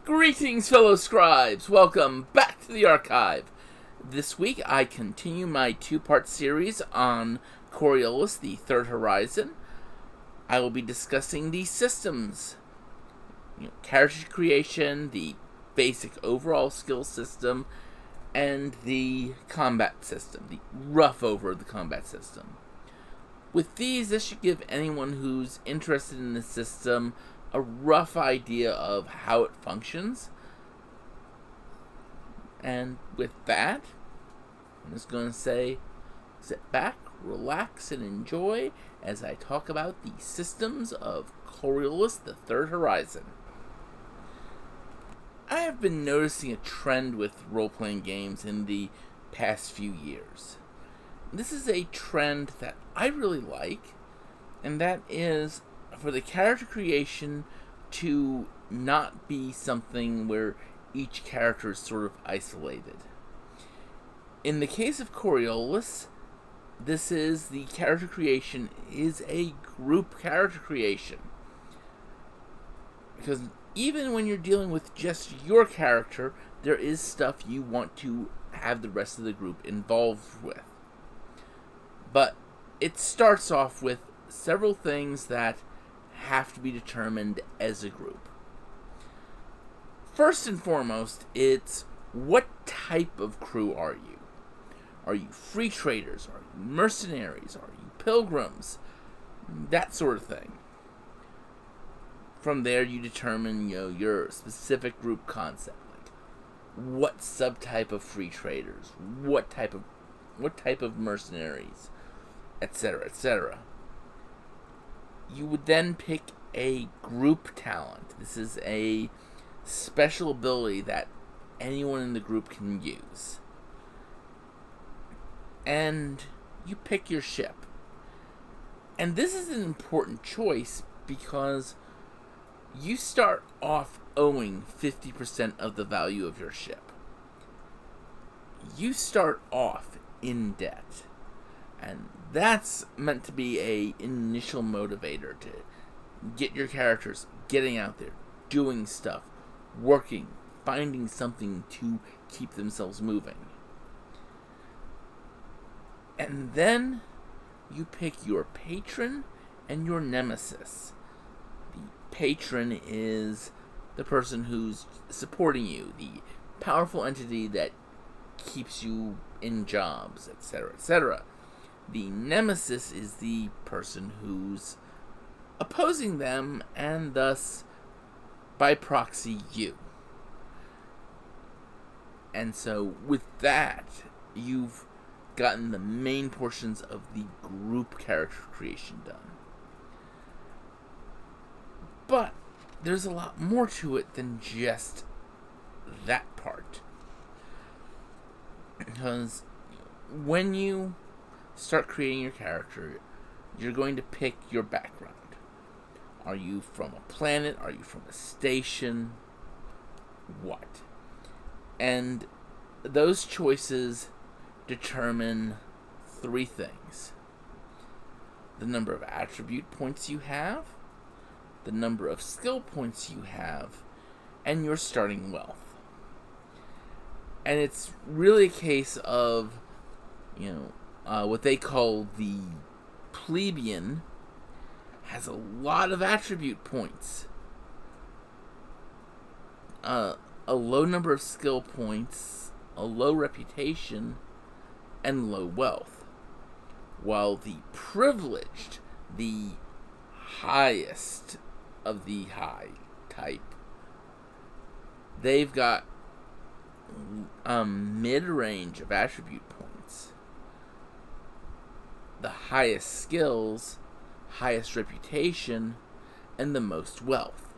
Greetings, fellow scribes! Welcome back to the archive. This week I continue my two-part series on Coriolis, the Third Horizon. I will be discussing the systems, character creation, the basic overall skill system, and the combat system, the rough over of the combat system. With these, this should give anyone who's interested in the system a rough idea of how it functions. And with that, I'm just going to say, sit back, relax, and enjoy as I talk about the systems of Coriolis, the Third Horizon. I have been noticing a trend with role-playing games in the past few years. This is a trend that I really like, and that is for the character creation to not be something where each character is sort of isolated. In the case of Coriolis, the character creation is a group character creation. Because even when you're dealing with just your character, there is stuff you want to have the rest of the group involved with. But it starts off with several things that have to be determined as a group. First and foremost, it's what type of crew are you? Are you free traders? Are you mercenaries? Are you pilgrims? That sort of thing. From there, you determine your specific group concept. Like, what subtype of free traders? What type of mercenaries? Etc. etc. You would then pick a group talent. This is a special ability that anyone in the group can use. And you pick your ship. And this is an important choice because you start off owing 50% of the value of your ship. You start off in debt. And that's meant to be an initial motivator to get your characters getting out there, doing stuff, working, finding something to keep themselves moving. And then you pick your patron and your nemesis. The patron is the person who's supporting you, the powerful entity that keeps you in jobs, etc., etc. The nemesis is the person who's opposing them, and thus, by proxy, you. And so, with that, you've gotten the main portions of the group character creation done. But there's a lot more to it than just that part. Because when you start creating your character, you're going to pick your background. Are you from a planet? Are you from a station? What? And those choices determine three things: the number of attribute points you have, the number of skill points you have, and your starting wealth. And it's really a case of, what they call the plebeian has a lot of attribute points, a low number of skill points, a low reputation, and low wealth. While the privileged, the highest of the high type, they've got mid-range of attribute points, the highest skills, highest reputation, and the most wealth.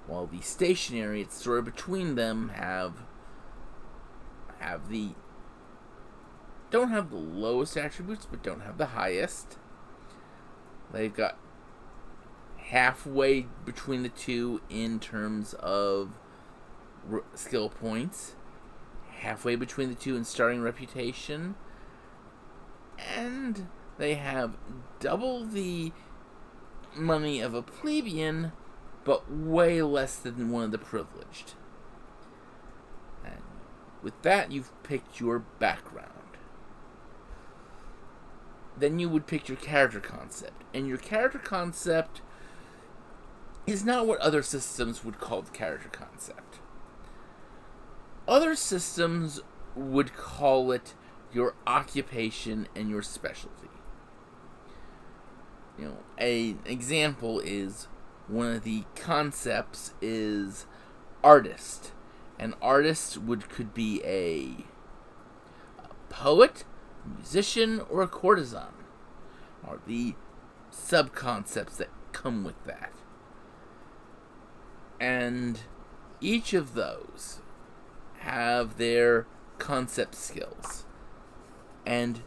While the stationary, it's sort of between them, don't have the lowest attributes, but don't have the highest. They've got halfway between the two in terms of skill points, halfway between the two in starting reputation, and they have double the money of a plebeian, but way less than one of the privileged. And with that, you've picked your background. Then you would pick your character concept. And your character concept is not what other systems would call the character concept. Other systems would call it your occupation and your specialty. An example is one of the concepts is artist. An artist could be a poet, musician, or a courtesan, are the sub-concepts that come with that. And each of those have their concept skills. And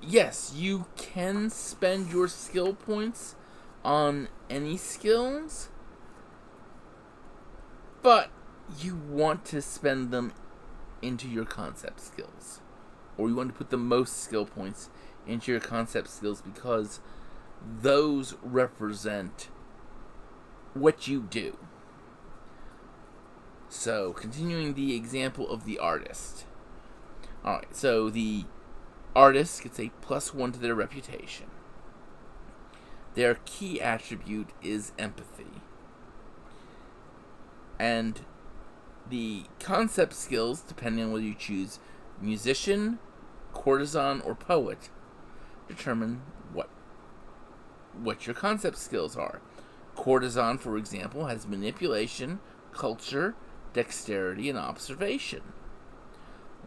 yes, you can spend your skill points on any skills, but you want to spend them into your concept skills. Or you want to put the most skill points into your concept skills because those represent what you do. So, continuing the example of the artist. Alright, so the artist gets a +1 to their reputation. Their key attribute is empathy. And the concept skills, depending on whether you choose musician, courtesan, or poet, determine what your concept skills are. Courtesan, for example, has manipulation, culture, dexterity, and observation,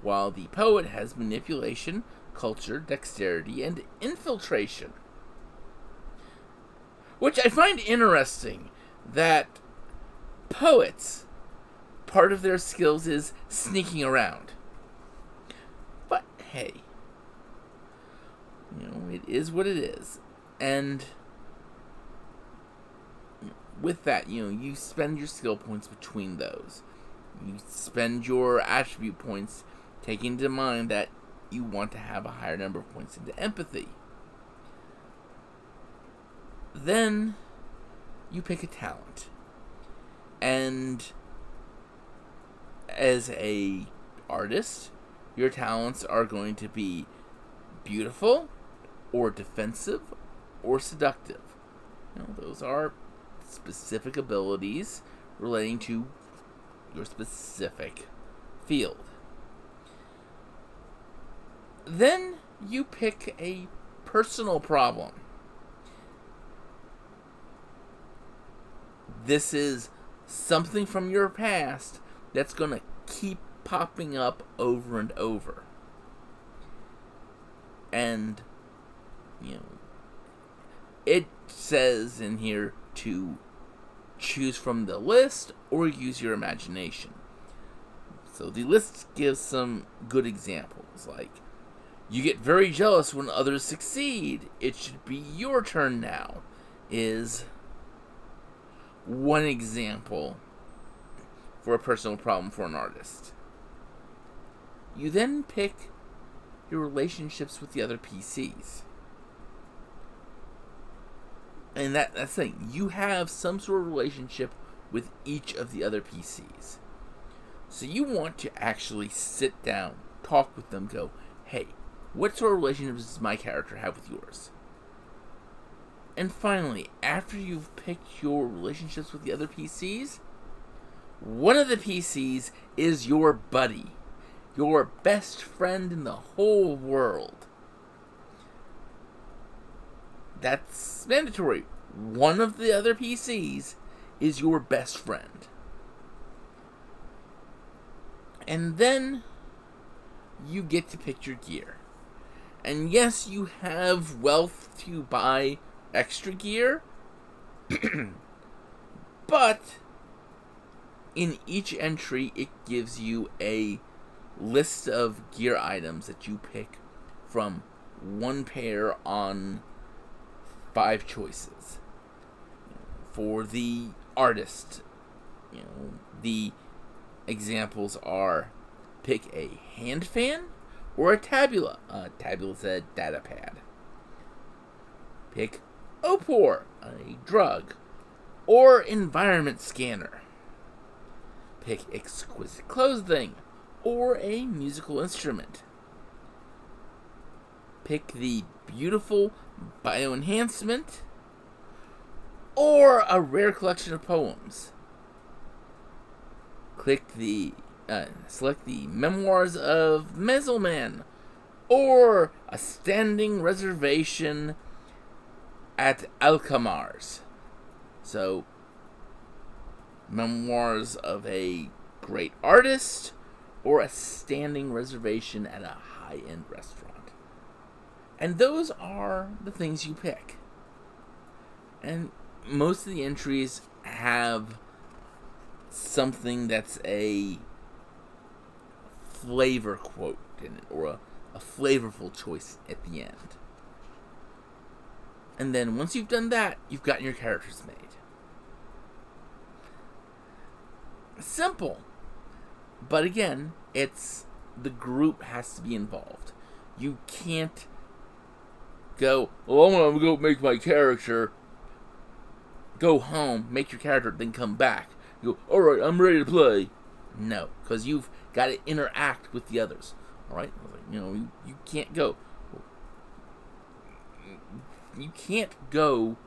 while the poet has manipulation, culture, dexterity, and infiltration. Which I find interesting that poets, part of their skills is sneaking around. But hey, it is what it is. And with that, you spend your skill points between those. You spend your attribute points taking into mind that you want to have a higher number of points into empathy. Then you pick a talent. And as a artist, your talents are going to be beautiful, or defensive, or seductive. Those are specific abilities relating to your specific field. Then you pick a personal problem. This is something from your past that's going to keep popping up over and over. And, it says in here to choose from the list or use your imagination. So the list gives some good examples, like, you get very jealous when others succeed. It should be your turn now, is one example for a personal problem for an artist. You then pick your relationships with the other PCs. And that's the thing. You have some sort of relationship with each of the other PCs. So you want to actually sit down, talk with them, go, hey, what sort of relationships does my character have with yours? And finally, after you've picked your relationships with the other PCs, one of the PCs is your buddy. Your best friend in the whole world. That's mandatory. One of the other PCs is your best friend. And then you get to pick your gear. And yes, you have wealth to buy extra gear, but in each entry it gives you a list of gear items that you pick from one pair on 5 choices. For the artist, the examples are pick a hand fan or a tabula. Tabula's a data pad. Pick Opor, a drug, or environment scanner. Pick exquisite clothing or a musical instrument. Pick the beautiful bioenhancement or a rare collection of poems. Select the Memoirs of Mezelman or a standing reservation at Alcamars. So, Memoirs of a Great Artist or a standing reservation at a high-end restaurant. And those are the things you pick. And most of the entries have something that's a flavor quote in it, or a flavorful choice at the end. And then once you've done that, you've gotten your characters made. Simple. But again, the group has to be involved. You can't go, well, I want to go make my character, go home, make your character, then come back. You go, alright, I'm ready to play. No, because you've got to interact with the others. Alright? You can't go. You can't go,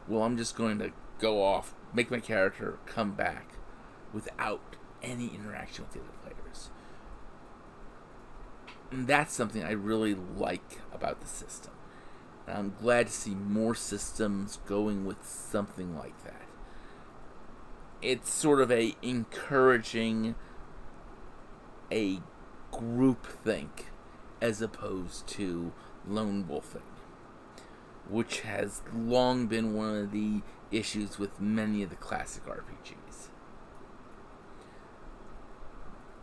well, I'm just going to go off, make my character, come back, without any interaction with the other players. And that's something I really like about the system. And I'm glad to see more systems going with something like that. It's sort of encouraging a group think as opposed to lone wolfing, which has long been one of the issues with many of the classic RPGs.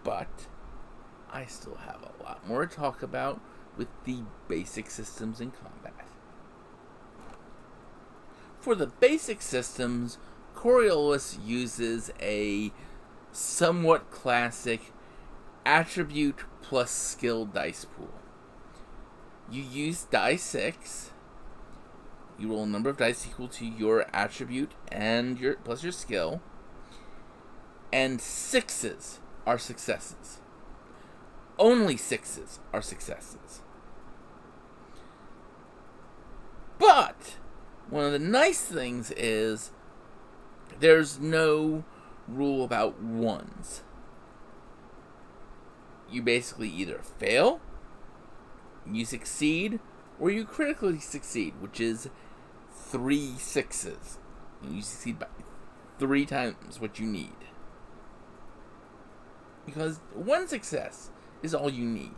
But I still have a lot more to talk about with the basic systems in combat. For the basic systems, Coriolis uses a somewhat classic attribute plus skill dice pool. You use die 6. You roll a number of dice equal to your attribute and plus your skill. And 6s are successes. Only 6s are successes. But one of the nice things is there's no rule about 1s. You basically either fail, you succeed, or you critically succeed, which is 3 6s. You succeed by 3 times what you need. Because 1 success is all you need.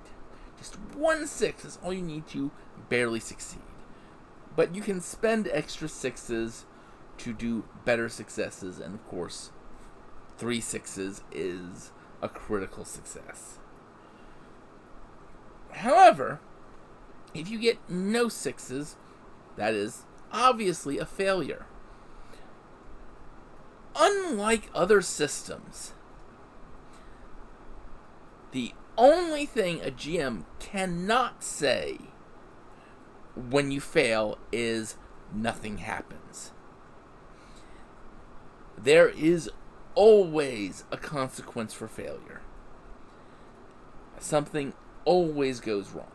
Just 1 6 is all you need to barely succeed. But you can spend extra 6s to do better successes, and of course, 3 6s is a critical success. However, if you get no 6s, that is obviously a failure. Unlike other systems, the only thing a GM cannot say when you fail is nothing happens. There is always a consequence for failure. Something always goes wrong.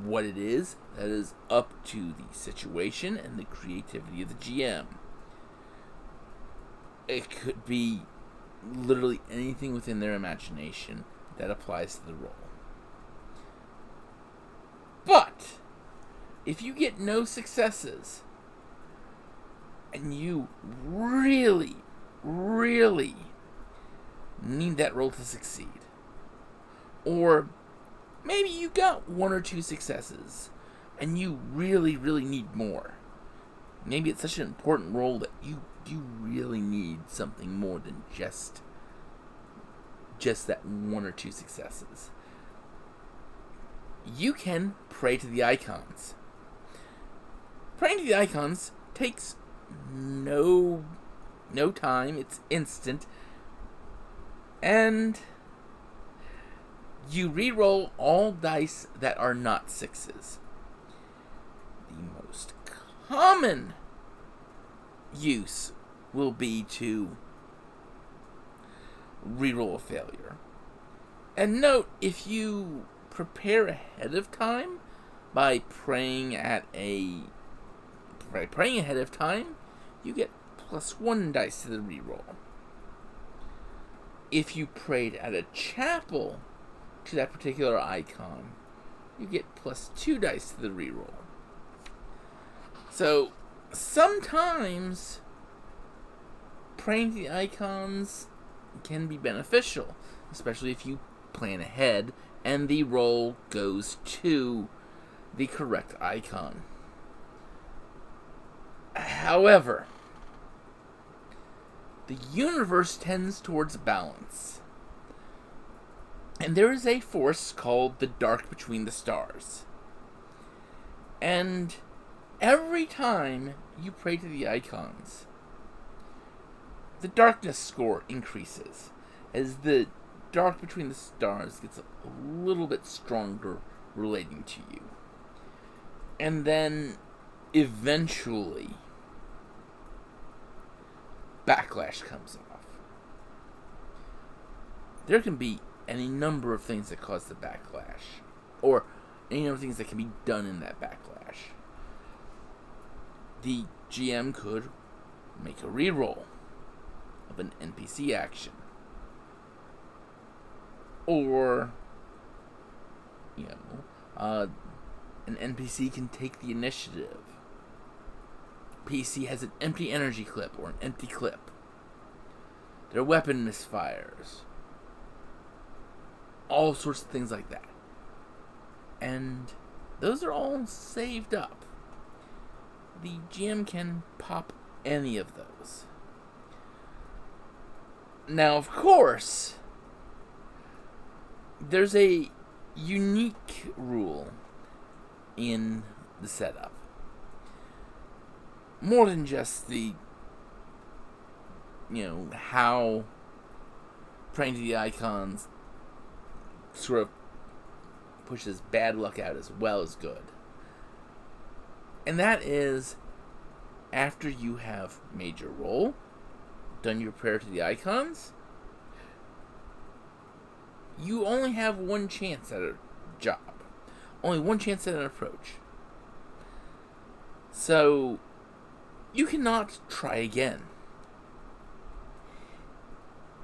What it is, that is up to the situation and the creativity of the GM. It could be literally anything within their imagination that applies to the role. But if you get no successes and you really, really need that role to succeed, or maybe you got 1 or 2 successes and you really, really need more. Maybe it's such an important role that you really need something more than just that 1 or 2 successes. You can pray to the icons. Praying to the icons takes no time. It's instant. And you re-roll all dice that are not 6s. The most common use will be to reroll a failure. And note, if you prepare ahead of time by praying ahead of time, you get +1 dice to the reroll. If you prayed at a chapel to that particular icon, you get +2 dice to the reroll. So sometimes praying to the icons can be beneficial, especially if you plan ahead and the roll goes to the correct icon. However, the universe tends towards balance. And there is a force called the dark between the stars. And every time you pray to the icons, the darkness score increases as the dark between the stars gets a little bit stronger relating to you. And then eventually backlash comes off. There can be any number of things that cause the backlash, or any number of things that can be done in that backlash. The GM could make a reroll of an NPC action, or an NPC can take the initiative. PC has an empty energy clip or an empty clip. Their weapon misfires. All sorts of things like that. And those are all saved up. The GM can pop any of those. Now, of course, there's a unique rule in the setup. More than just the, how praying to the icons sort of pushes bad luck out as well as good. And that is, after you have made your roll, done your prayer to the icons, you only have one chance at a job. Only one chance at an approach. So you cannot try again.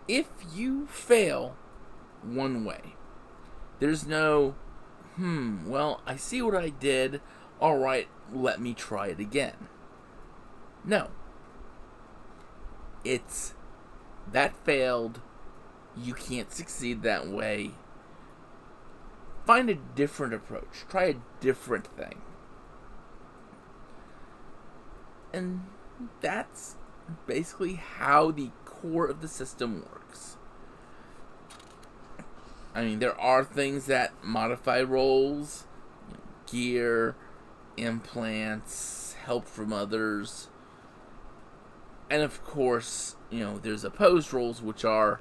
If you fail one way, there's no, well, I see what I did. Alright, let me try it again. No. It's, that failed. You can't succeed that way. Find a different approach. Try a different thing. And that's basically how the core of the system works. I mean, there are things that modify rolls, gear, implants, help from others. And of course, there's opposed rolls, which are,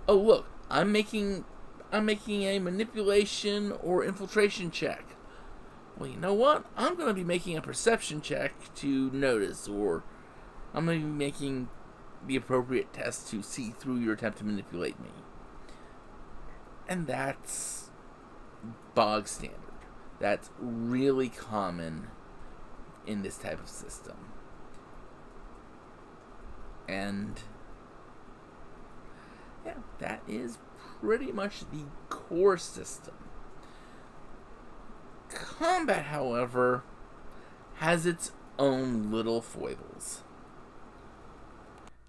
oh look, I'm making a manipulation or infiltration check. Well, you know what? I'm going to be making a perception check to notice, or I'm going to be making the appropriate test to see through your attempt to manipulate me. And that's bog standard. That's really common in this type of system. And yeah, that is pretty much the core system. Combat, however, has its own little foibles.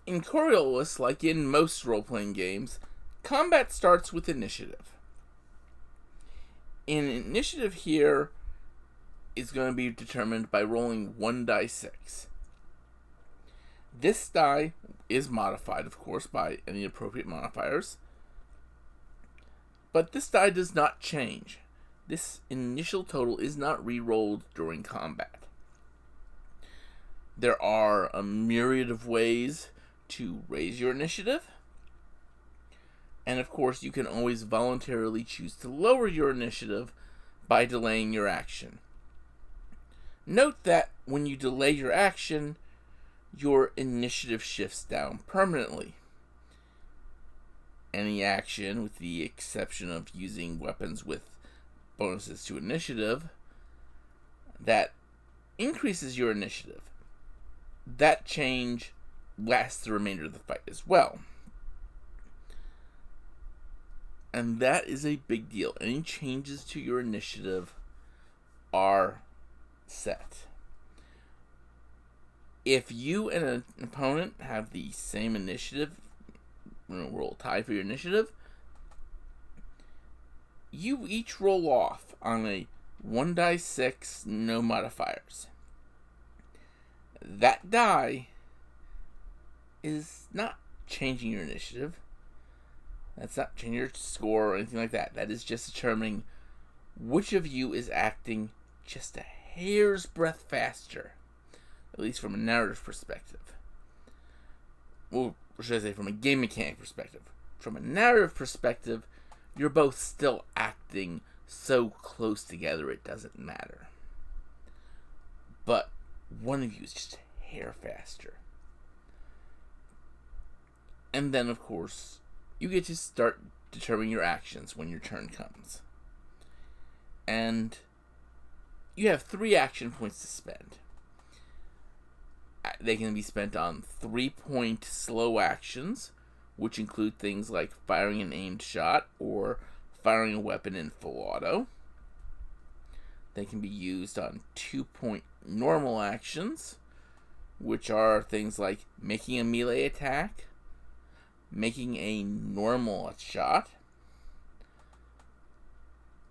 In Coriolis, like in most role-playing games, combat starts with initiative. Initiative here is going to be determined by rolling 1 die 6. This die is modified, of course, by any appropriate modifiers. But this die does not change. This initial total is not re-rolled during combat. There are a myriad of ways to raise your initiative. And of course, you can always voluntarily choose to lower your initiative by delaying your action. Note that when you delay your action, your initiative shifts down permanently. Any action, with the exception of using weapons with bonuses to initiative, that increases your initiative, that change lasts the remainder of the fight as well. And that is a big deal. Any changes to your initiative are set. If you and an opponent have the same initiative, roll tie for your initiative, you each roll off on a 1d6, no modifiers. That die is not changing your initiative. That's not changing your score or anything like that. That is just determining which of you is acting just a hair's breadth faster, at least from a narrative perspective. Or should I say from a game mechanic perspective. From a narrative perspective, you're both still acting so close together it doesn't matter. But one of you is just a hair faster. And then, of course, you get to start determining your actions when your turn comes. And you have 3 action points to spend. They can be spent on 3-point slow actions, which include things like firing an aimed shot or firing a weapon in full auto. They can be used on 2-point normal actions, which are things like making a melee attack, making a normal shot,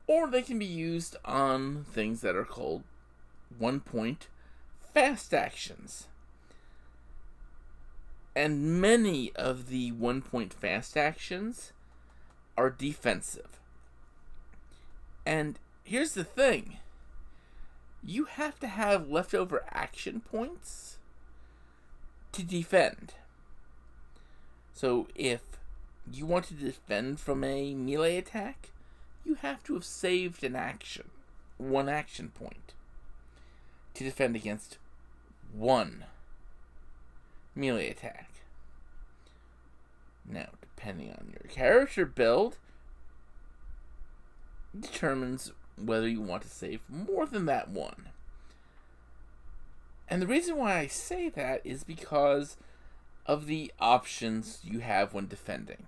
or they can be used on things that are called 1-point fast actions. And many of the 1-point fast actions are defensive. And here's the thing. You have to have leftover action points to defend. So if you want to defend from a melee attack, you have to have saved an action, 1 action point, to defend against 1 melee attack. Now, depending on your character build, determines whether you want to save more than that 1. And the reason why I say that is because of the options you have when defending.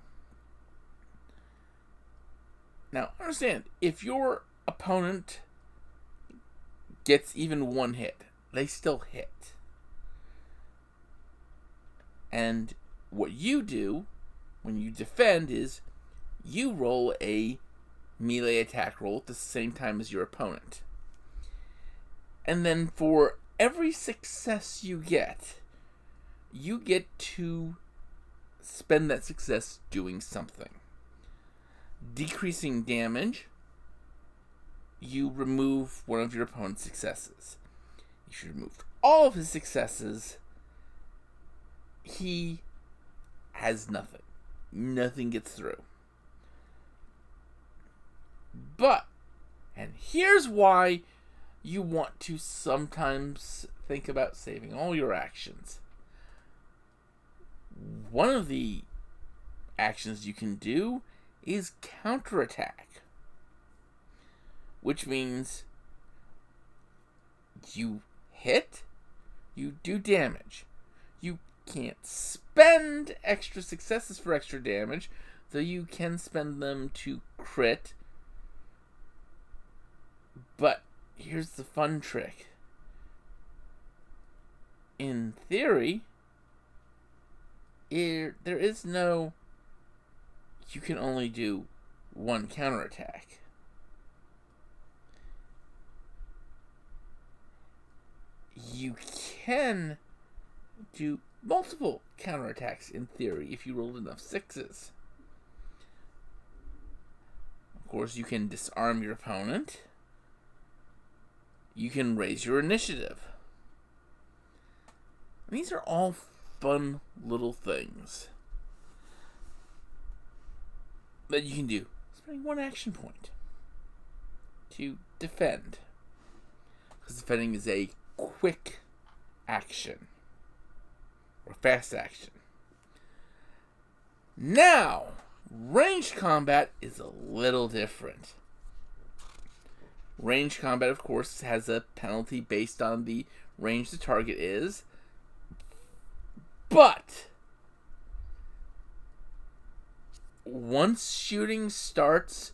Now, understand, if your opponent gets even 1 hit, they still hit. And what you do when you defend is you roll a melee attack roll at the same time as your opponent. And then for every success you get to spend that success doing something. Decreasing damage, you remove one of your opponent's successes. If you remove all of his successes, he has nothing. Nothing gets through. But, and here's why you want to sometimes think about saving all your actions. One of the actions you can do is counterattack, which means you hit, you do damage. You can't spend extra successes for extra damage, though you can spend them to crit. But here's the fun trick. In theory, there is no you can only do 1 counterattack. You can do multiple counterattacks in theory if you rolled enough 6s. Of course, you can disarm your opponent. You can raise your initiative. These are all fun little things that you can do, spending 1 action point to defend. Because defending is a quick action. or fast action. Now, ranged combat is a little different. Ranged combat, of course, has a penalty based on the range the target is. But once shooting starts,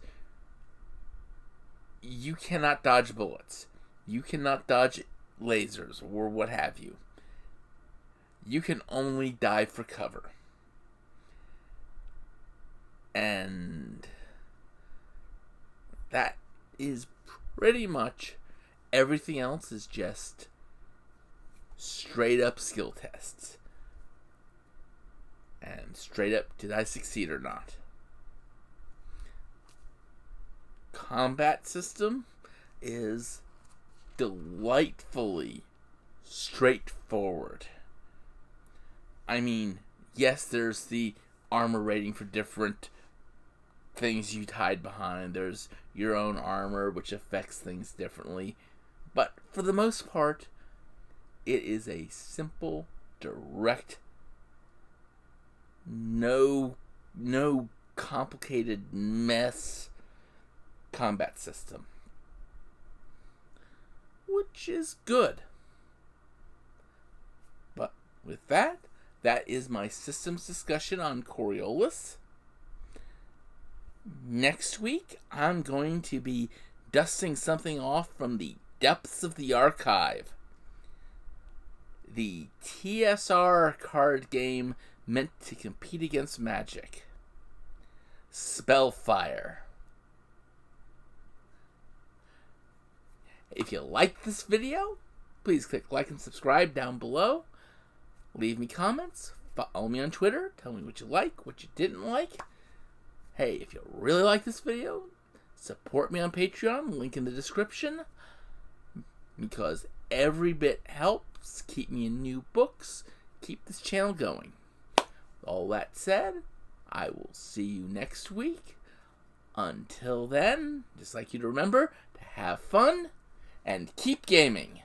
you cannot dodge bullets. You cannot dodge lasers or what have you. You can only dive for cover. And that is pretty much everything else is just straight up skill tests. And straight up, did I succeed or not? Combat system is delightfully straightforward. I mean, yes, there's the armor rating for different things you hide behind. There's your own armor, which affects things differently. But for the most part, it is a simple, direct, no complicated mess combat system. Which is good. But with that is my systems discussion on Coriolis. Next week, I'm going to be dusting something off from the depths of the archive. The TSR card game meant to compete against Magic. Spellfire. If you like this video, please click like and subscribe down below. Leave me comments. Follow me on Twitter. Tell me what you like, what you didn't like. Hey, if you really like this video, support me on Patreon. Link in the description. Because every bit helps keep me in new books. Keep this channel going. All that said, I will see you next week. Until then, just like you to remember to have fun and keep gaming.